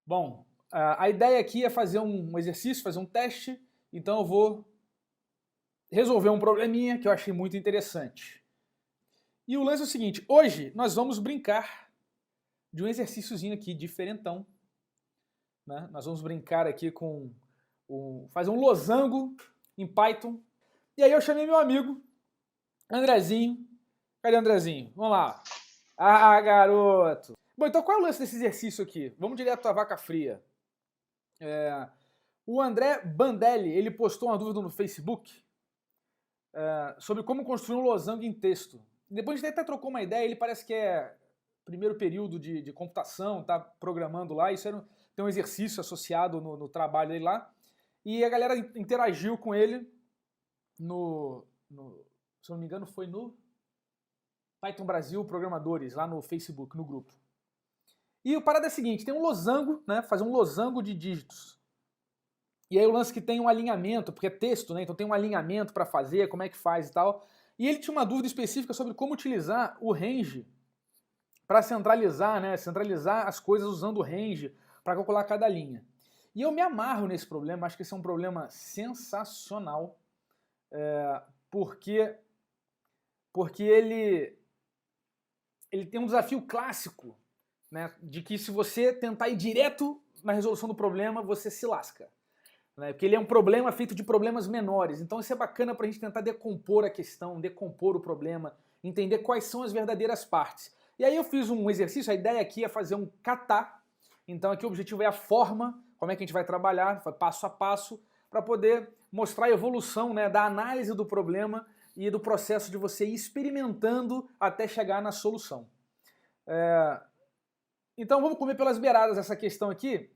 Bom, a ideia aqui é fazer um exercício, fazer um teste, então eu vou resolver um probleminha que eu achei muito interessante. E o lance é o seguinte, hoje nós vamos brincar de um exercíciozinho aqui diferentão, né? Nós vamos brincar aqui com fazer um losango em Python. E aí eu chamei meu amigo Andrezinho. Cadê o Andrezinho? Vamos lá. Ah, garoto! Bom, então qual é o lance desse exercício aqui? Vamos direto à vaca fria. O André Bandelli, ele postou uma dúvida no Facebook sobre como construir um losango em texto. Depois a gente até trocou uma ideia, ele parece que é primeiro período de computação, tá programando lá, isso tem um exercício associado no trabalho dele lá. E a galera interagiu com ele se eu não me engano, foi no Python Brasil Programadores, lá no Facebook, no grupo. E o parada é o seguinte, tem um losango, né, fazer um losango de dígitos. E aí o lance que tem um alinhamento, porque é texto, né, então tem um alinhamento para fazer, como é que faz e tal. E ele tinha uma dúvida específica sobre como utilizar o range para centralizar, né, centralizar as coisas usando o range para calcular cada linha. E eu me amarro nesse problema, acho que esse é um problema sensacional, porque ele tem um desafio clássico, né, de que se você tentar ir direto na resolução do problema, você se lasca. Né, porque ele é um problema feito de problemas menores. Então isso é bacana para a gente tentar decompor a questão, decompor o problema, entender quais são as verdadeiras partes. E aí eu fiz um exercício, a ideia aqui é fazer um kata. Então aqui o objetivo é a forma, como é que a gente vai trabalhar, passo a passo, para poder mostrar a evolução, né, da análise do problema e do processo de você ir experimentando até chegar na solução. Então vamos comer pelas beiradas essa questão aqui.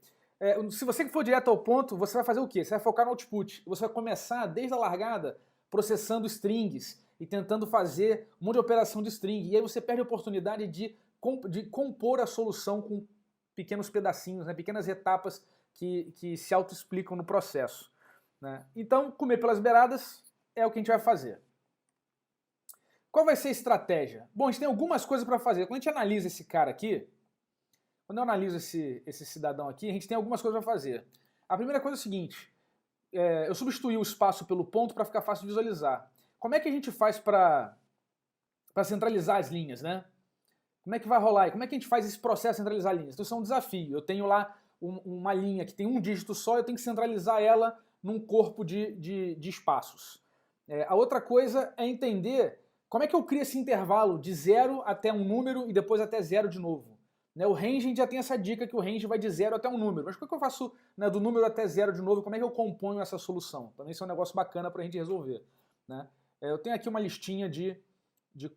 Se você for direto ao ponto, você vai fazer o quê? Você vai focar no output. Você vai começar desde a largada processando strings e tentando fazer um monte de operação de string. E aí você perde a oportunidade de compor a solução com pequenos pedacinhos, né, pequenas etapas que se auto-explicam no processo. Né? Então, comer pelas beiradas é o que a gente vai fazer. Qual vai ser a estratégia? Bom, a gente tem algumas coisas para fazer. Quando a gente analisa esse cara aqui, quando eu analiso esse cidadão aqui, a gente tem algumas coisas para fazer. A primeira coisa é o seguinte, eu substituí o espaço pelo ponto para ficar fácil de visualizar. Como é que a gente faz para centralizar as linhas, né? Como é que vai rolar? Como é que a gente faz esse processo de centralizar linhas? Então isso é um desafio. Eu tenho lá uma linha que tem um dígito só, eu tenho que centralizar ela num corpo de espaços. A outra coisa é entender como é que eu crio esse intervalo de 0 até um número e depois até 0 de novo. Né, o range, a gente já tem essa dica que o range vai de 0 até um número. Mas como é que eu faço, né, do número até 0 de novo? Como é que eu componho essa solução? Também isso é um negócio bacana para a gente resolver. Né? Eu tenho aqui uma listinha de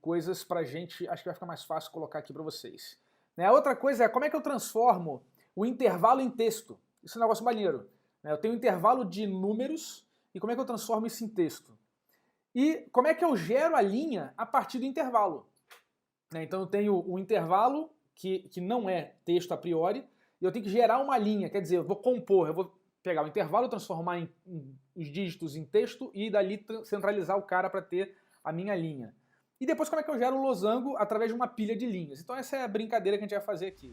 coisas para a gente, acho que vai ficar mais fácil colocar aqui para vocês. Né, a outra coisa é como é que eu transformo o intervalo em texto. Isso é um negócio maneiro. Né? Eu tenho um intervalo de números e como é que eu transformo isso em texto? E como é que eu gero a linha a partir do intervalo? Né, então eu tenho o intervalo que não é texto a priori, e eu tenho que gerar uma linha, quer dizer, eu vou compor, eu vou pegar o intervalo, transformar os dígitos em texto e dali centralizar o cara para ter a minha linha. E depois como é que eu gero o losango através de uma pilha de linhas. Então essa é a brincadeira que a gente vai fazer aqui.